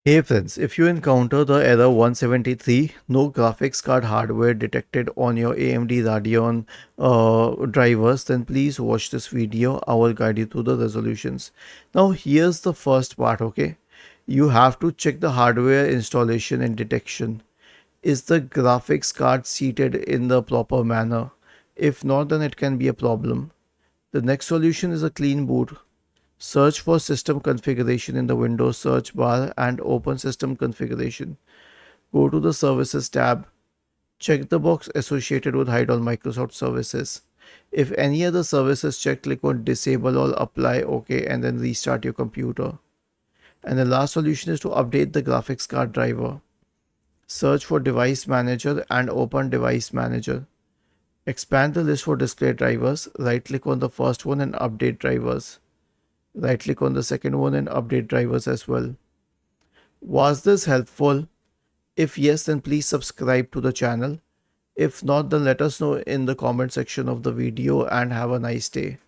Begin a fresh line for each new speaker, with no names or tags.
Hey friends, if you encounter the error 173, no graphics card hardware detected on your AMD Radeon drivers, then please watch this video. I will guide you through the resolutions. Now, here's the first part, okay? You have to check the hardware installation and detection. Is the graphics card seated in the proper manner? If not, then it can be a problem. The next solution is a clean boot. Search for system configuration in the Windows search bar and open system configuration. Go to the services tab. Check the box associated with hide all Microsoft services. If any other service is checked, click on disable or apply OK and then restart your computer. And the last solution is to update the graphics card driver. Search for device manager and open device manager. Expand the list for display drivers. Right click on the first one and update drivers. Right click on the second one and update drivers as well. Was this helpful? If yes, then please subscribe to the channel. If not, then let us know in the comment section of the video and have a nice day.